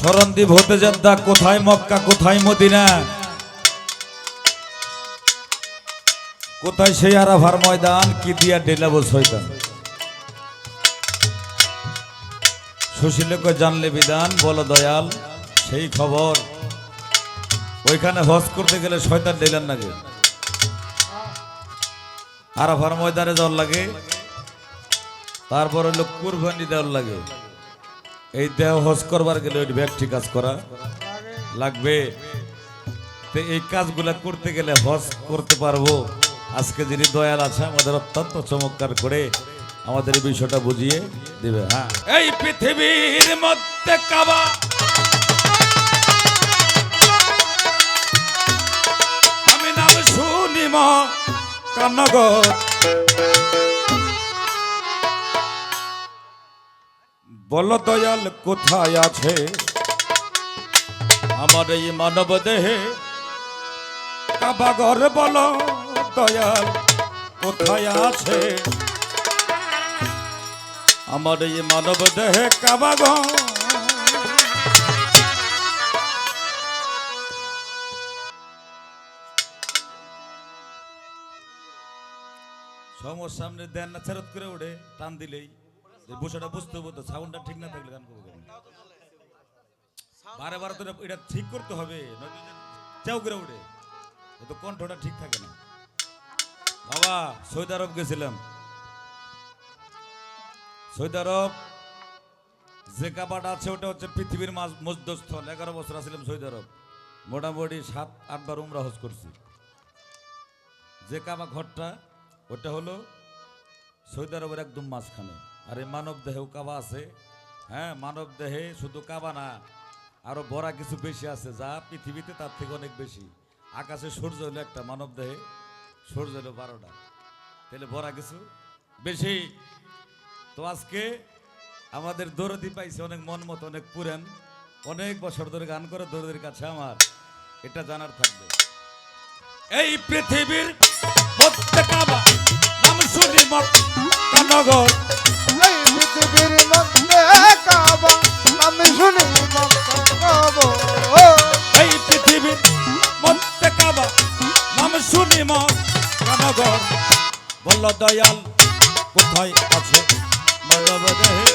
স্মরণদ্বীপ হতে জেদ্দা, কোথায় মক্কা কোথায় মদিনা, কোথায় সেই আরাফার ময়দান, কি দিয়া ডেলাবো শয়তান। সুশীলকে জানলে বিধান, বলো দয়াল সেই খবর। ওইখানে হজ করতে গেলে শয়তান ডেলার লাগে, আরাফার ময়দানে যাওয়ার লাগে, তারপর হলো কুরবানি দেওয়ার লাগে। এই দেহ হজ করবার গেলে ওই ব্যক্তি কাজ করা লাগবে। তো এই কাজগুলা করতে গেলে হজ করতে পারবো। আজকে যিনি দয়াল আছে আমাদের অত্যন্ত চমৎকার করে আমাদের এই বিষয়টা বুঝিয়ে দিবে। হ্যাঁ, এই পৃথিবীর মধ্যে কাবা, আমি নাম শুনি মক্কানগর, বলো দয়াল কোথায় আছে আমার এই মানব দেহে কাবাঘর, বলো দয়াল কোথায় আছে আমার এই মানব দেহে কাবাঘর। সমর সামনে দেন না, ছেরত করে ওঠে, টান দিলেই বসাটা বুঝতে হবো তো, সাউন্ডটা ঠিক না থাকলে গান করবো কেন? বারে বারে তো এটা ঠিক করতে হবে, চাও করে উঠে, তো কণ্ঠটা ঠিক থাকে না। বাবা সৌদি আরব গেছিলাম, সৌদি আরব যে কাবাটা আছে ওটা হচ্ছে পৃথিবীর মধ্যস্থল। 11 বছর আসছিলাম সৌদি আরব, মোটামুটি 7-8 বার উমরা হজ করছি। যে কাবা ঘরটা ওটা হলো সৌদি আরবের একদম মাঝখানে। আর এই মানব দেহেও কাবা আছে। হ্যাঁ, মানব দেহে শুধু কাবা না, আরো বড় কিছু বেশি আছে, যা পৃথিবীতে তার থেকে অনেক বেশি। আকাশে সূর্য হলো একটা, মানব দেহে সূর্য হলো 12টা, তাহলে বড় কিছু বেশি। তো আজকে আমাদের দরদি পাইছে অনেক মন মতো, অনেক পুরান, অনেক বছর ধরে গান করে দরদির কাছে আমার এটা জানার থাকবে। এই পৃথিবীর মধ্যে কাবা, নাম শুনি মক্কানগর, এই পৃথিবীর মধ্যে কাবা, নাম শুনি মক্কানগর, এই পৃথিবীর মধ্যে কাবা, নাম শুনি মক্কানগর, বল দয়াল কোথায় আছে মানব দেহে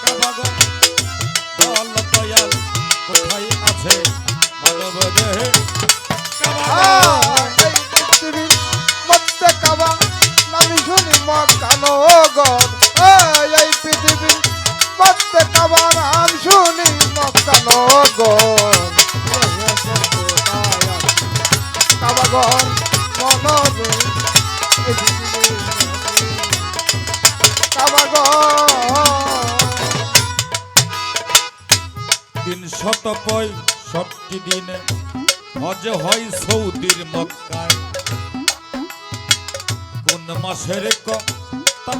কাবাঘর, বল দয়াল কোথায় আছে মানব দেহে কাবাঘর। এই পৃথিবীর মধ্যে কাবা, নাম শুনি মক্কানগর, এই পৃথিবীর মধ্যে কাবা, নাম শুনি মক্কানগর, কাবাঘর মনবে কাবাঘর। 365 দিনে হজ হয় সৌদির মক্কায়, কোন মাসের কত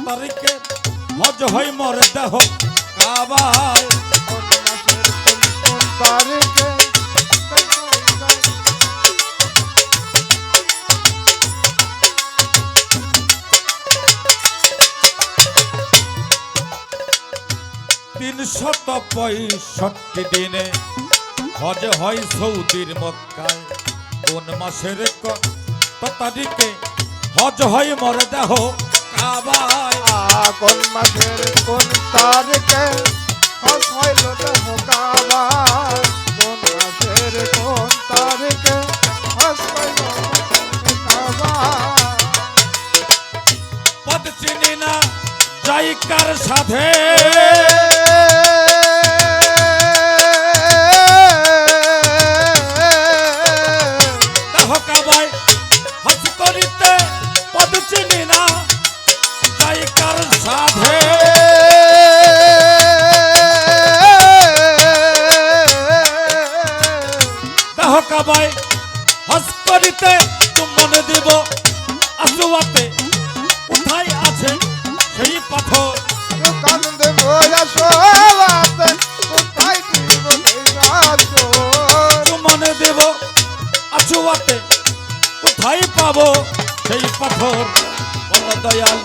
তারিখে হজ হয় মর দেহ কাবায়, কোন মাসের কোন তারিখে, 365 দিনে হজ হয় সৌদির মক্কায়, কোন মাসের কত তারিখে হজ হয় মর দেহ কাবায়, কোন মাসের কোন তারিখে হজ হইল দেহ কাবায়, কোন মাসের কোন তারিখে হজ হইল কাবায়। পদ চিনি না যাই কার সাথে, দেহ কাবায় হজ করিতে, পদ চিনি না যাই কার সাথে, দেহ কাবায় হজ করিতে মনে দিব আসুয়াতে, কোথায় আছে সেই পাথর, দোকান দেব আসোয়াতে, কোথায় দিব এই পাথর, মনে দেব আসুয়াতে, কোথায় পাবো সেই পাথর, বল দয়াল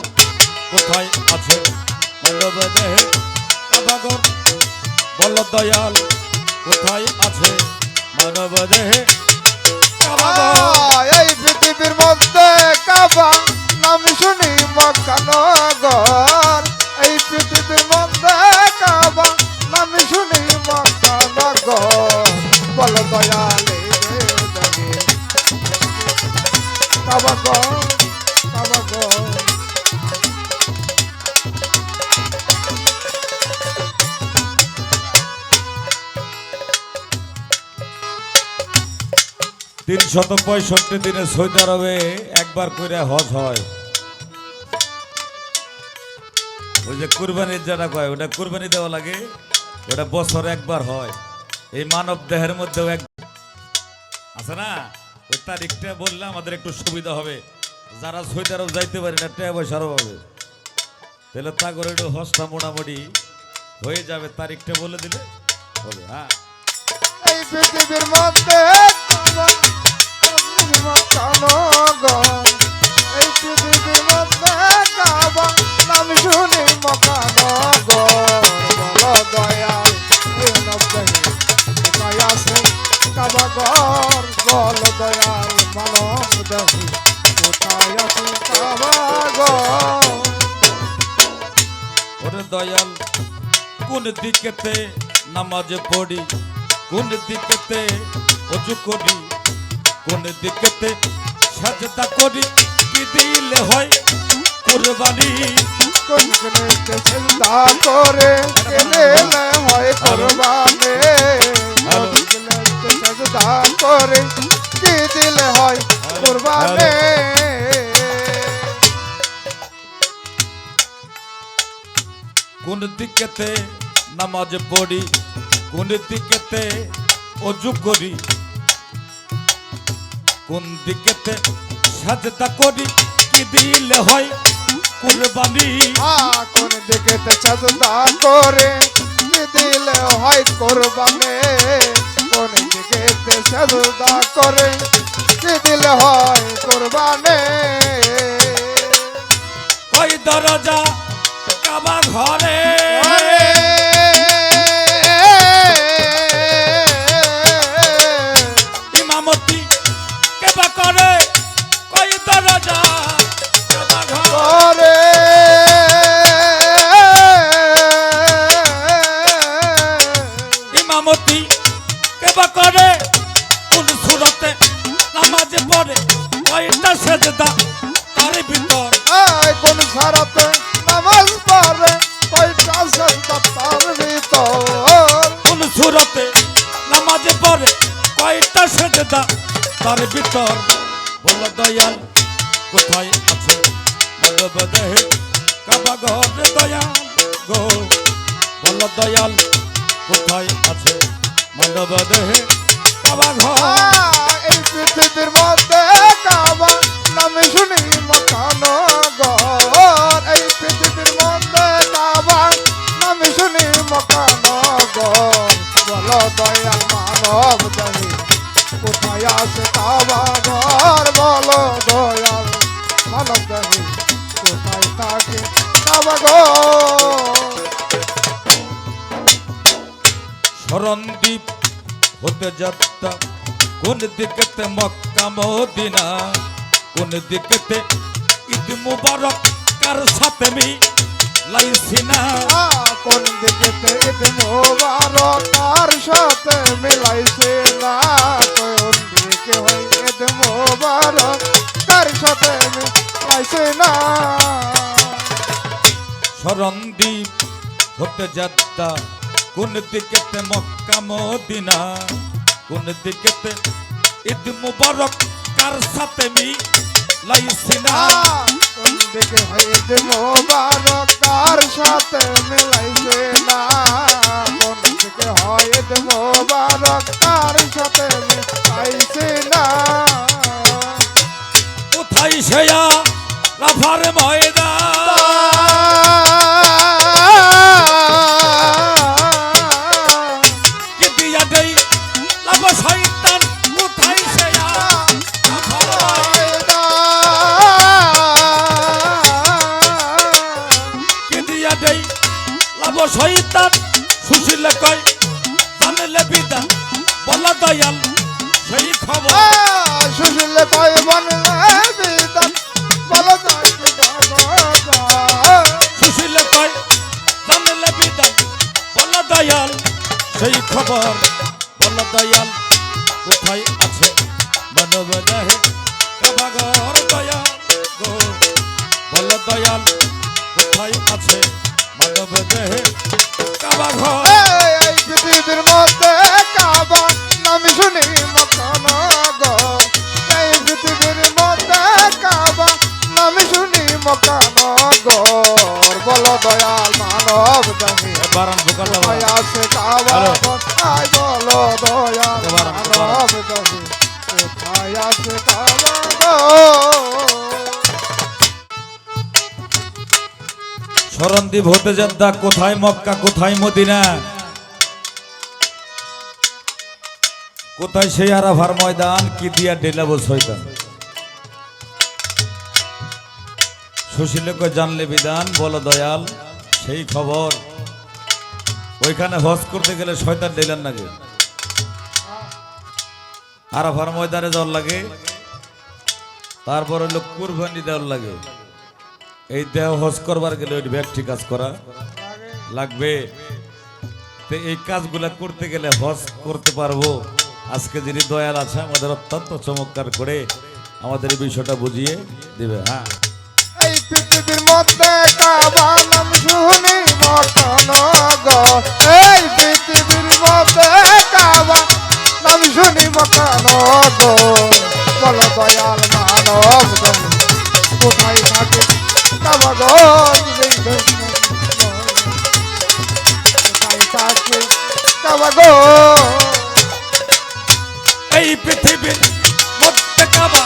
কোথায় আছে মানব দেহে কাবাঘর, বল দয়াল কোথায় আছে মানব দেহে কাবা ঘর। এই পৃথিবীর মধ্যে কাবা নাম শুনি মক্কানগর, এই পৃথিবীর মধ্যে কাবা নাম শুনি মক্কানগর। বল দয়ালে দেখে কাবা ঘর, কাবা ঘর। 365 দিনে সৌদি আরবে একবার করে হজ হয়। ওই যে কুরবানির যেটা কয় ওটা কুরবানি দেওয়া লাগে, ওটা বছরে একবার হয়। এই মানব দেহের মধ্যেও এক আছে না, ওই তারিখটা বললে আমাদের একটু সুবিধা হবে। যারা সৌদি আরব যাইতে পারে না টাকা পয়সারও হবে, তাহলে তা করে একটু হজটা মোটামুটি হয়ে যাবে। তারিখটা বলে দিলে হবে। হ্যাঁ, এই পৃথিবীর মধ্যে কাবা মক্কানগর, এই পৃথিবীর মধ্যে কাবা নাম শুনি মক্কানগর। বল দয়াল এই নবী কোথায় আছে কাবা ঘর, বল দয়াল মানব দেহি কোথায় আছে কাবা ঘর। ওরে দয়াল কোন দিকেতে নামাজ পড়ি, কোন দিকেতে অজু করি, কোন দিকেতে সাজদা করি, কি দিলে হয় কুরবানি। কোন গনেতে চিন্তা করে কেনে হয় কুরবানি, কোন গনেতে সাজদা করে কি দিলে হয় কুরবানি। কোন দিকেতে নামাজ পড়ি, কোন দিকেতে অজু করি, কোন দিকেতে সাজদা করি, কি দিলে হয় কুরবানি। কোন দিকেতে সাজদা করে কি দিলে হয় কুরবানি, কোন দিকেতে সাজদা করে কি দিলে হয় কুরবানি। ওই দরজা কাবা ঘরে ইমামতি কেবা করে, কই দরজা কাবা ঘরে ইমামতি কেবা করে, কোন সুরতে নামাজ পড়ে, কয়টা সেজদা তার ভিতর। কোন সারাতে নামাজ পড়ে কয়টা সাজদা তার ভিতর, কোন সুরতে নামাজ পড়ে, কয়টা সেজদা তার ভিতর। বল দয়াল কোথায় আছে মানব দেহে কাবা ঘর, দয়াল গো বল দয়াল কোথায় আছে মানব দেহে কাবা ঘর। এই পৃথিবীর মধ্যে কাবা নাম শুনি মক্কানগর, এই পৃথিবীর মধ্যে কাবা নাম শুনি মক্কানগর। বল দয়াল মানব দেহি কোথায় আছে কাবা ঘর, বল দয়াল মানব দেহি কোথায় থাকে কাবা ঘর। শরণদ্বীপ হতে যাত্রা, কোন দিকেতে মক্কা মদিনা, কোন দিকেতে ঈদ মুবারক, কার সাথে মি লাইছি না। কোন দিকেতে ঈদ মোবারক কার সাথে মিলাইছে না, কোন দিকে হয় ঈদ মোবারক কার সাথে মিলাইছে না। শরণদ্বীপ হতে যাত্রা, কোন দিকেতে মক্কা মদিনা, কোন দিকেতে ঈদ মুবারক, কার সাথে মি লাইছি না। কোন দিকে হয় ঈদ মোবারক কার সাথে মিলাইছে না, কোন দিকে হয় ঈদ মোবারক কার সাথে মিলাইছে না। কোথায় সেয়া রাফার ময়দান, কি দিয়া দেই লাভ শয়তান, কোথায় সেয়া রাফার ময়দান, কি দিয়া দেই লাভ শয়তান। সুশীলে কয় জানলে বিদায় দয়াল সেই খবর সুশীলে কয় বনলে বিধান বলো দয়াল সুশীলে কয় জানলে বিধান বল দয়াল সেই খবর বল দয়াল কোথায় আছে মানব দেহে কাবাগর দয়াল গো বল দয়াল কোথায় আছে মানব দেহে কাবাগর এই পৃথিবীর মধ্যে কাবা নাম শুনি মকান গো এই পৃথিবীর মধ্যে কাবা নাম শুনি মকান গো বলো দয়াল মানব দেহে বারান বুকাটা কোথায় আছে কাবা কোথায় বলো দয়াল মানব দেহে কোথায় আছে কাবা গো স্মরণদ্বীপ হতে যাদ্দা কোথায় মক্কা কোথায় মদিনা কোথায় সেই আরাফার ময়দান কি দিয়া ডেলাবো শয়তান সুশীলকে জানলে বিধান বলো দয়াল সেই খবর ওইখানে হজ করতে গেলে শয়তান ডেলার লাগে আরাফার ময়দানে যাওয়ার লাগে তারপর হলো কুরবানি দেওয়ার লাগে এই দেহ হজ করবার গেলে ওই ব্যক্তি কাজ করা লাগবে তো এই কাজগুলা করতে গেলে হজ করতে পারবো আজকে যিনি দয়াল আছে আমাদের অত্যন্ত চমৎকার করে আমাদের এই বিষয়টা বুঝিয়ে দিবে হ্যাঁ এই পৃথিবীর মধ্যে কাবা নাম শুনি মকান গো এই পৃথিবীর মধ্যে কাবা নাম শুনি মকান গো বলো দয়াল মানব দেহে কোথায় থাকে কাবা গো কোথায় থাকে কাবা গো এই পৃথিবীর মধ্যে কাবা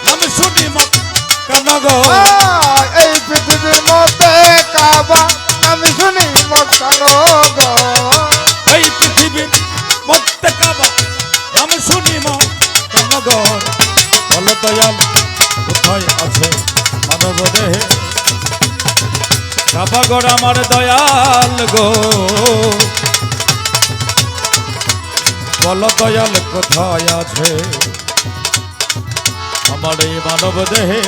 নাম শুনি মক্কানগর এই পৃথিবীর মধ্যে কাবা নাম শুনি মকান গো এই পৃথিবীর মধ্যে কাবা নাম শুনি মক্কানগর বলো দয়াল কোথায় আছে মানব দেহে কাবাগর আমার দয়াল গো বলো দয়াল কোথায় আছে আমার এই মানব দেহে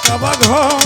কাবাঘর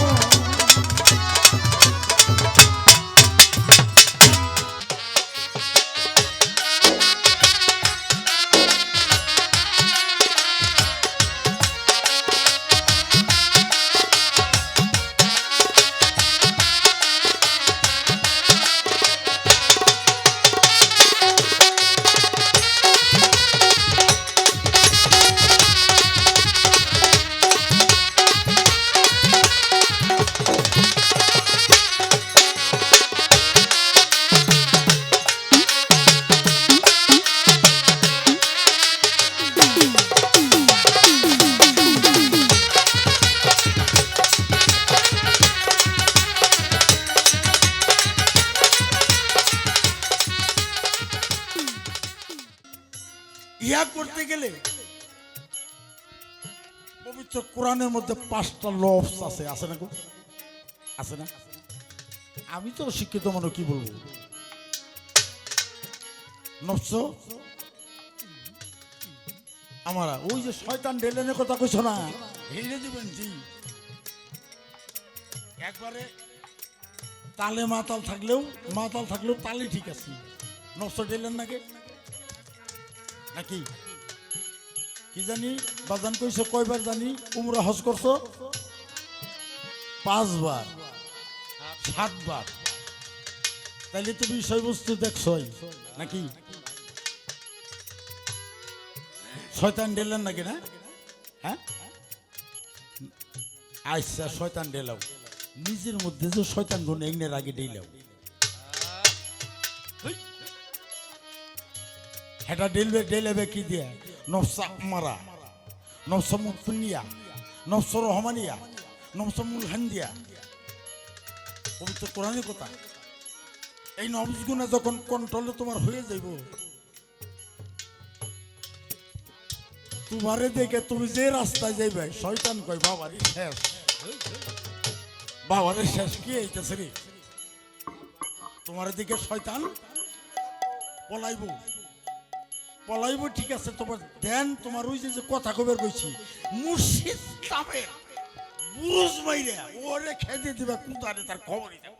ইয়া করতে গেলে পবিত্র কোরআনের মধ্যে 5টা লফজ আছে আছে না গো আছে না আমি তো শিক্ষিত মানুষ কি বলবো নফস আমারা ওই যে শয়তান ডেলেনের কথা কইছো না হেরে দিবেন জি একবারে তালে মাতাল থাকলেও তালে ঠিক আছে নফস ডেলেন নাকি নাকি কি জানি বাজান কইছো কয়বার জানি উমরা হজ করছো 5 বার 7 বার তাইলে তুমি বিষয়বস্তু দেখছই নাকি শয়তান ডেলেন নাকি না হ্যাঁ আচ্ছা শয়তান ডেলাও নিজের মধ্যে যে শয়তান গুণ এগনের আগে ডেলাও এটা ডেলেবে কি দিয়ে নফসা মারা নফসা মুফনিয়া নফস রহমানিয়া নফসা মুলহান্দিয়া পবিত্র কোরআনের কথা এই নফস গুণা যখন কন্ট্রোলে তোমার হয়ে যাইব তোমারে দেখে তুমি যে রাস্তায় যাইবে শয়তান কয় বাবারে শেষ কি হইতেছে রে তোমার দিকে শয়তান পলাইব পলাইব ঠিক আছে, তোমার দেন তোমার ওই যে কথা কবের কইছি মুর্শিদ তামের বুরুজ মাইরে ওরে খেতে দিবা কুতারে তার খবরই দেব।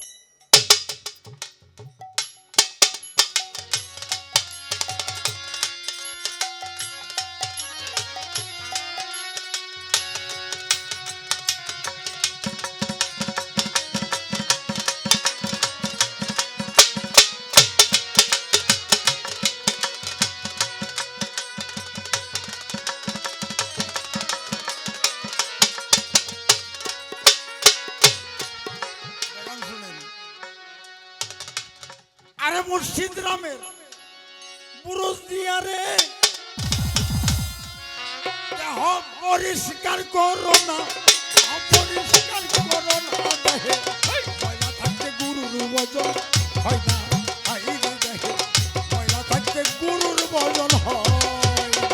আরে মুর্শিদ রামের বুরুজ দিয়া রে দেহ পরিষ্কার করো না, অপরিষ্কার করো না দেহে ময়লা থাকতে গুরুর বচন হয় না, হাই রে দেহে ময়লা থাকতে গুরুর বচন হয় না।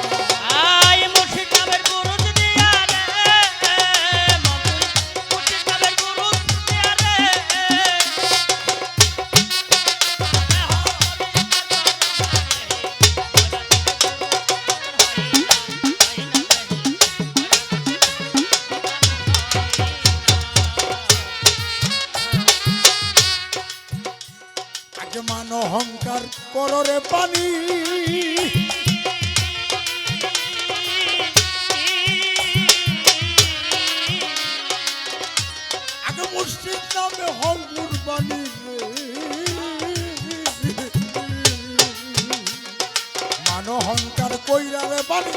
আই মুর্শিদ নামের বুরুজ দিয়া রে মুর্শিদ নামের বুরুজ দিয়া রে আগে মান অহংকার করো রে পানি, আগে মুর্শিদ নামে হও কুরবানি রে। মান অহংকার কইরা রে পানি,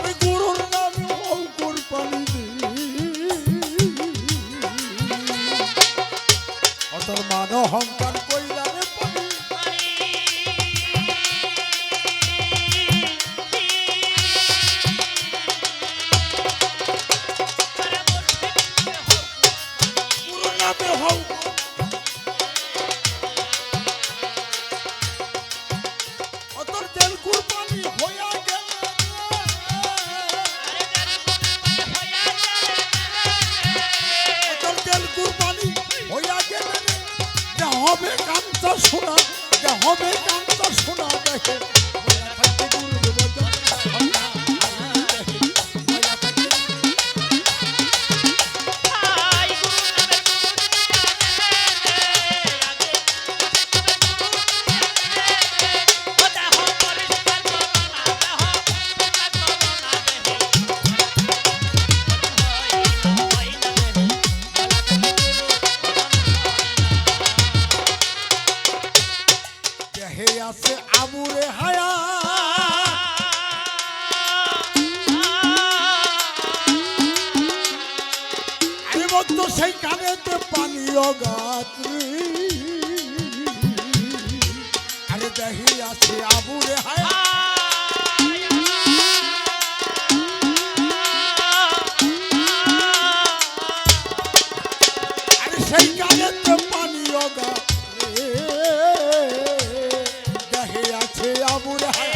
ওই গুরুর নামে হও কুরবানি রে। অতর মান অহংকার কইরা রে পানি, গুরুর নামে হও অতর তেল কুরবানি হইয়া গেল অতর তেল কুরবানি হইয়া গেল যা হবে কান্তা শোনা, যা হবে কান্তা শোনা দেখে ময়লা থাকতে গুরুর বচন হয় না, দেখে ময়লা থাকতে আই গুরু নামের বুরুজ দিয়া রে আগে দেহ পরিষ্কার করো না, দেহ পরিষ্কার করো না দেহে হয় না দেহে ময়লা থাকতে দেহে আছে আবুরে হায়া, আরে ভক্ত সেই কানেতে পানি অগাত্রী, আরে দেহে আছে আবুরে হায়া, আরে সেই কানেতে পানি অগাত্রী, দেহে আছে আবুরে হায়া,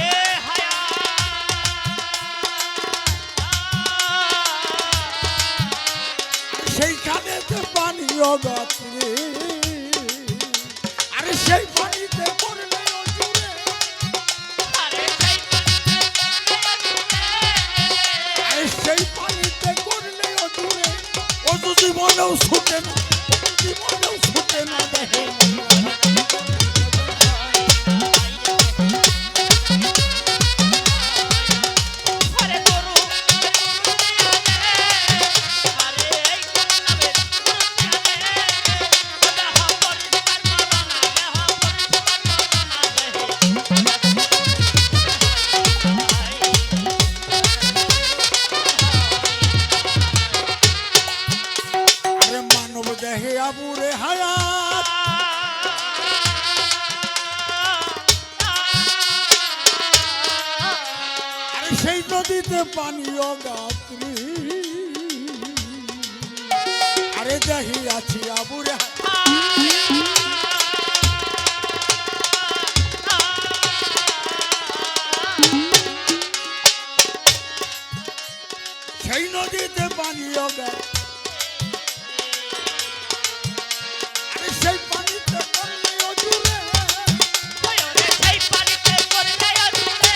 সেইখানেতে পানি অগাত্রী, আরে সেই পানিতে পড়লে অজুরে, আরে সেই পানিতে করলে অজুরে অজু জীবনেও ছুটে না, অজু জীবনেও ছুটে না দেখে আরে মানব দেহে আবুরে হায়াত, আরে সেই নদীতে পানি অগাত্রী, আরে দেহি আছি আবুরে হায়াত, সেই নদীতে পানি অগাত্রী, সেই পানিতে করলে অজুরে ওরে সেই পানিতে করলে অজুরে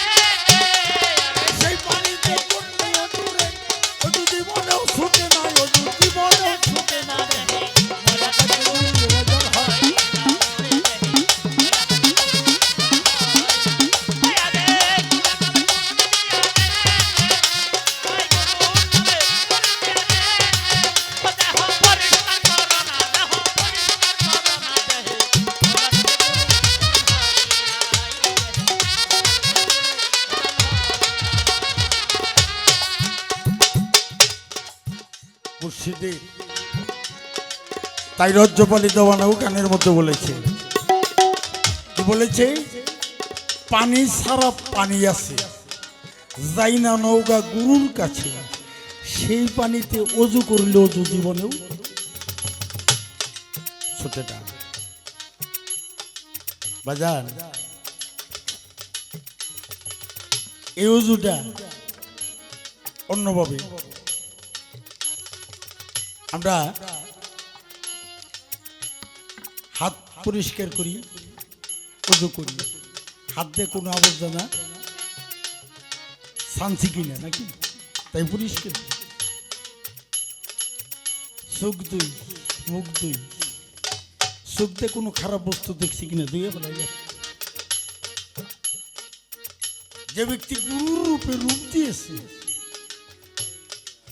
সেই পানিতে করলে অজুরে অজু জীবনেও ছুটে না অজু জীবনেও ছুটে না দেহে মোরা তো রোজন হয় মুর্শিদে তাই রজ্জপালি দেওয়ানাও গানের মধ্যে বলেছে কি বলেছে পানি ছাড়া পানি আছে যাই না নৌকা গুরুর কাছে সেই পানিতে অজু করলে অজু জীবনেও ছোটে না বাজান এই অজুটা অন্যভাবে আমরা হাত পরিষ্কার করি অজু করি হাত দিয়ে কোনো আবর্জনা শান্তি কিনা নাকি তাই পরিষ্কার চোখ দুই মুখ দুই চোখ দিয়ে কোনো খারাপ বস্তু দেখছি কিনা দুই বলাই যে ব্যক্তি গুরুর রূপে রূপ দিয়েছে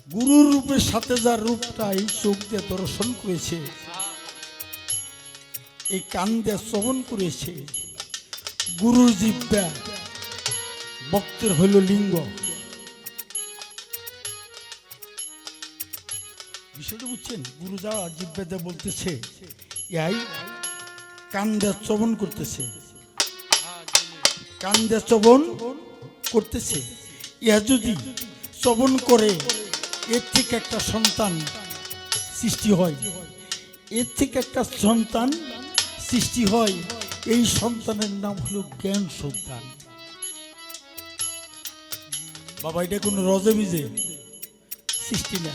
গুরুর রূপের সাথে যার রূপটা এই চোখ দিয়ে দর্শন করেছে এই কান দিয়ে শ্রবণ করেছে গুরুর জিব্বা ভক্তের হইল লিঙ্গ বিষয়টা বুঝছেন গুরু যা জিব্বা দিয়ে বলতেছে ইয়াই কান দিয়ে শ্রবণ করতেছে কান দিয়ে শ্রবণ করতেছে ইহা যদি শ্রবণ করে এর থেকে একটা সন্তান সৃষ্টি হয় এর থেকে একটা সন্তান সৃষ্টি হয় এই সন্তানের নাম হলো জ্ঞান সন্তান বাবা এটা কোনো রজে বিজে সৃষ্টি না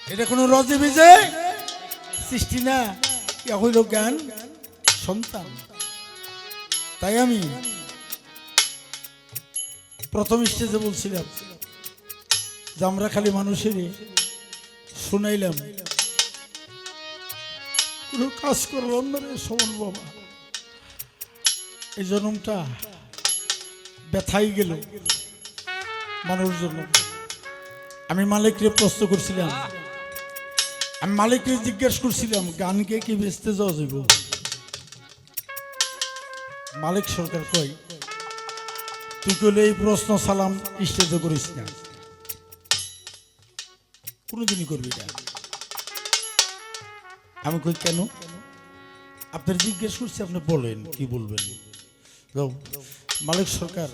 এটা কোনো রজে বিজে সৃষ্টি না এ হইল জ্ঞান সন্তান তাই আমি প্রথম স্টেজে বলছিলাম যে আমরা খালি মানুষের শুনাইলাম কোনো কাজ করলাম না রে সমন বাবা এই জন্মটা ব্যথাই গেল মানুষ জন্য আমি মালিককে প্রশ্ন করছিলাম আমি মালিককে জিজ্ঞেস করছিলাম গানকে কি বেচতে যাওয়া যাব মালিক সরকার কই তুই কইলে এই প্রশ্ন সালাম স্টেজে করিস না কোনোদিনই করবি না আমি কই কেন আপনার জিজ্ঞেস করছি আপনি বলেন কি বলবেন মালিক সরকার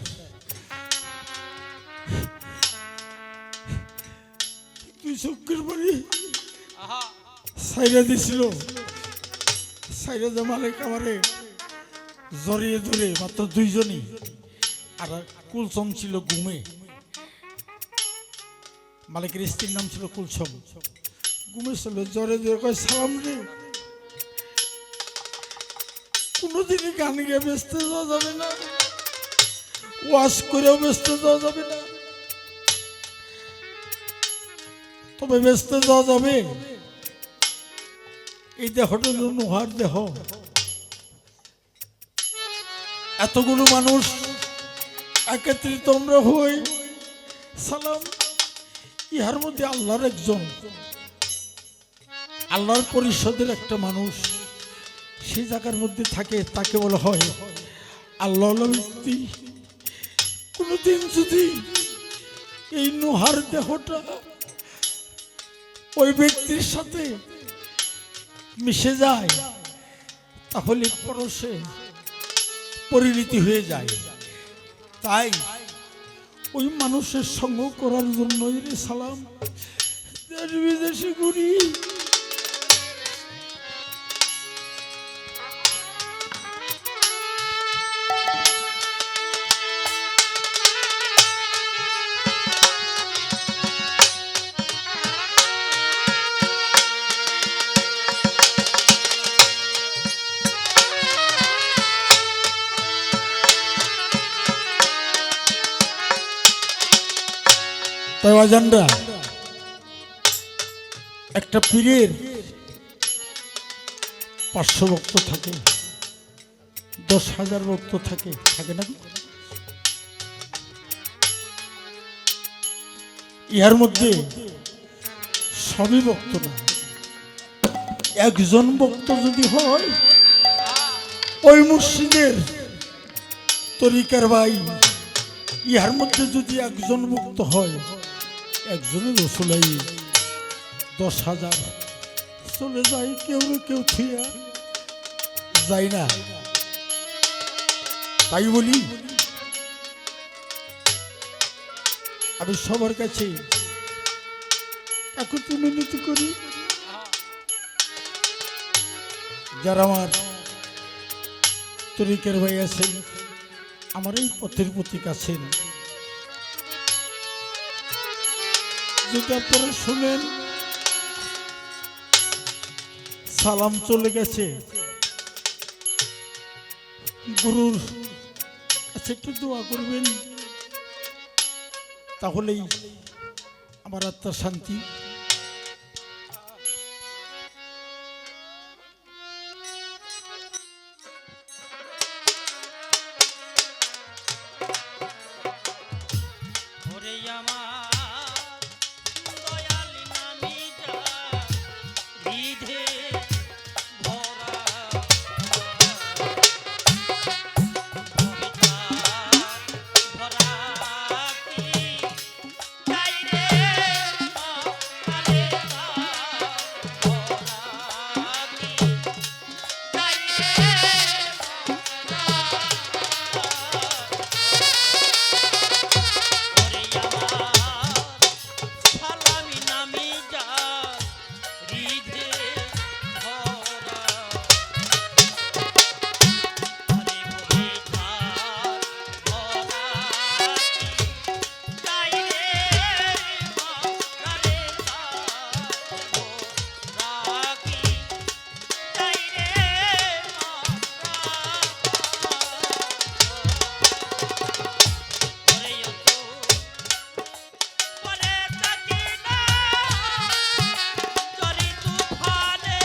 তুই চোখের বাড়ি সাইরা দিছিল সাইরা যে মালিক আমারে জড়িয়ে ধরে মাত্র দুইজনই আর কুলসম ছিল ঘুমে মালিকের স্ত্রীর নাম ছিল কুলসম ঘুমে ছিল জ্বরে জ্বরে কয় সালাম রে কোনোদিনই গান গিয়ে ব্যস্ত যাওয়া যাবে না ওয়াশ করেও ব্যস্ত যাওয়া যাবে না তবে ব্যস্ত যাওয়া যাবে এই দেহটা নোহার দেহ এতগুলো মানুষ একত্রিত আমরা হই সালাম ইহার মধ্যে আল্লাহর একজন আল্লাহর পরিষদের একটা মানুষ সেই জায়গার মধ্যে থাকে তাকে বলা হয় আল্লাহ ব্যক্তি কোনদিন যদি এই নোহার দেহটা ওই ব্যক্তির সাথে মিশে যায় তাহলে পরশে পরিণতি হয়ে যায় তাই ওই মানুষের সঙ্গ করার জন্যই রে সালাম দেশ বিদেশে ঘুরি তাই অজানরা একটা পীরের 500 ভক্ত থাকে, 10,000 ভক্ত থাকে, থাকে না? ইহার মধ্যে সবই ভক্ত না, একজন ভক্ত যদি হয় ওই মুর্শিদের তরিকার ভাই, ইহার মধ্যে যদি একজন ভক্ত হয়, একজনের রসুলাই 10,000 চলে যায়, কেউ থুইয়া যায় না। তাই বলি আমি সবার কাছে কাকুতি মিনতি করি, যারা আমার তরিকার ভাই আছেন, আমার এই পথের প্রতীক আছেন, যদি আপনারা শুনেন সালাম চলে গেছে, গুরুর কাছে একটু দোয়া করবেন, তাহলেই আমার আত্মার শান্তি। ওরে আমার দয়ালি নামি যা বিধে ভরা ভরা কি চাই রে আরে ভরা কি চাই রে ওরে আমার সালামি নামি যা হৃদে ভরা আরে বলে থাক ভরা চাই রে আরে ভরা কি চাই রে ওরে তো পরে থাকি না জরি তুফানে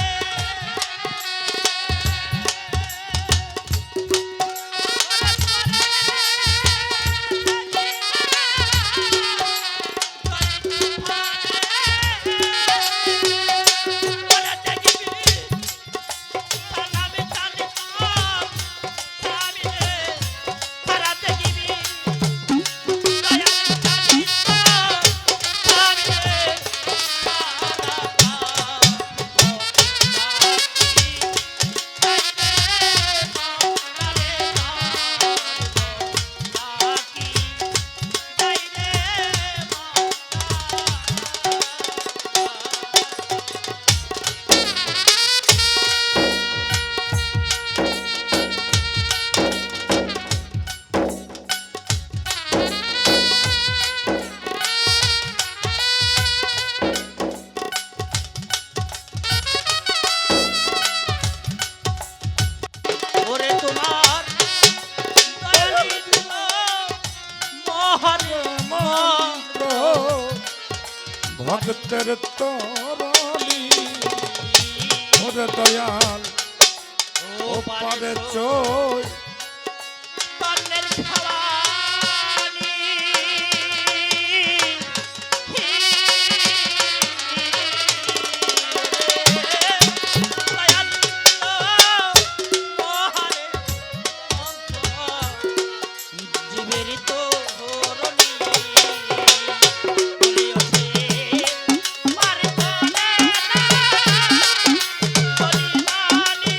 পরে থাকি সালামি তালি সালামি রে সারা দেখিবি ওরে তোমার দয়ালি মহান ভক্তের তরলি ওরে দয়াল ও পারে চোই পানের খাওয়ানি দয়াল মহারে জীবের তো হরণি বলিওছে মারে তোলে না বলিমানি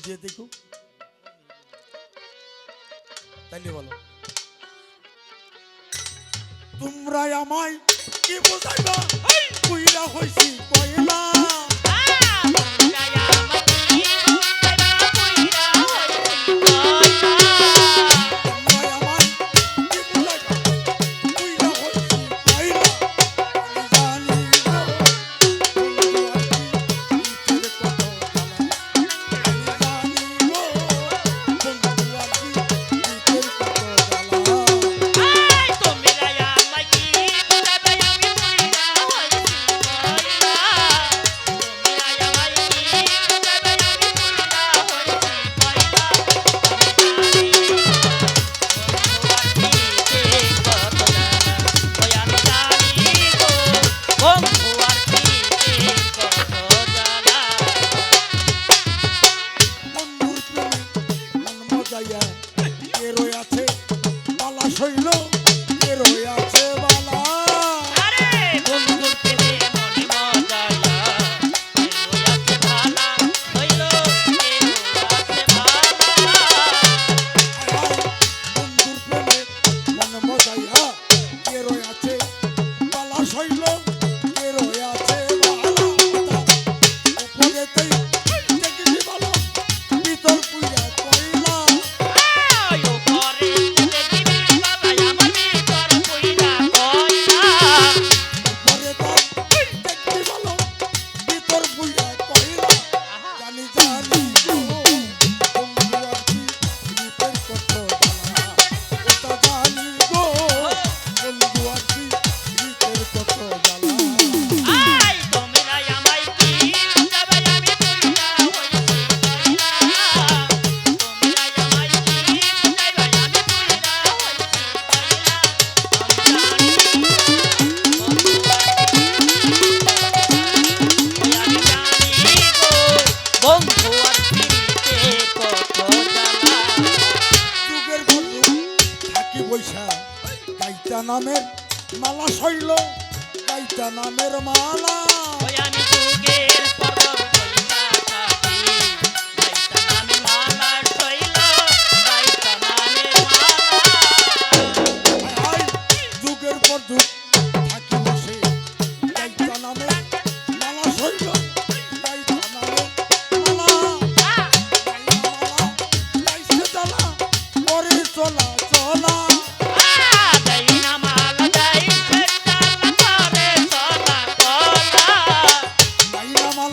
বুঝিয়ে দেখো তাইলে বলো তোমরা আমায় কি বোঝাইবা কইরা হইছি কইলা নামের মালা শৈল গাইতা নামের মালা আমি যুগের পর্বত কইতা থাকি গাইতা নামে মালা শৈল গাইতা নামে মালা যুগের পর যুগ থাকি বসে গাইতা নামের মালা শৈল গাইতা নামের মালা গাইছে চলা পরে চলা চলা মালা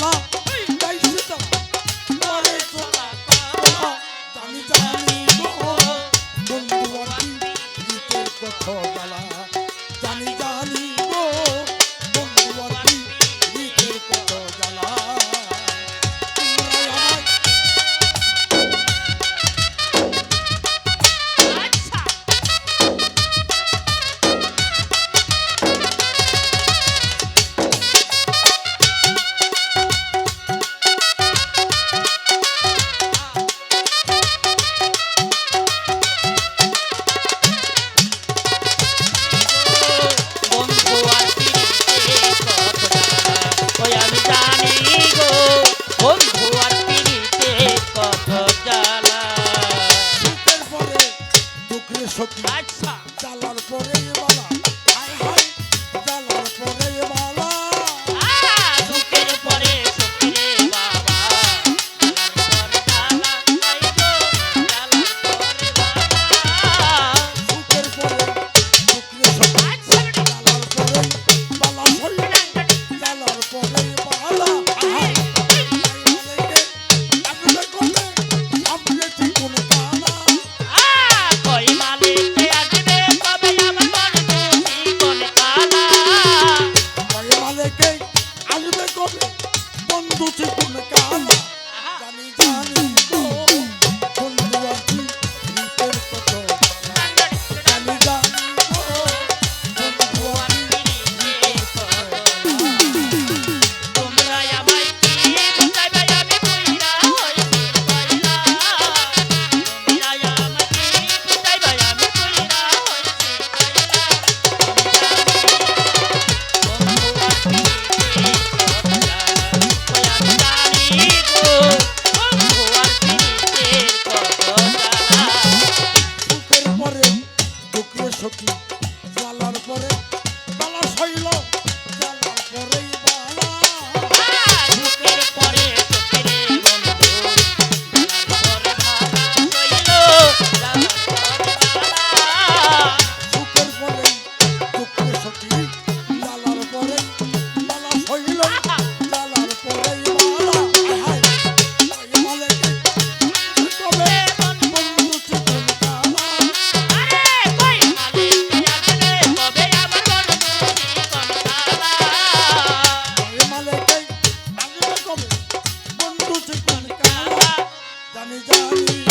জানি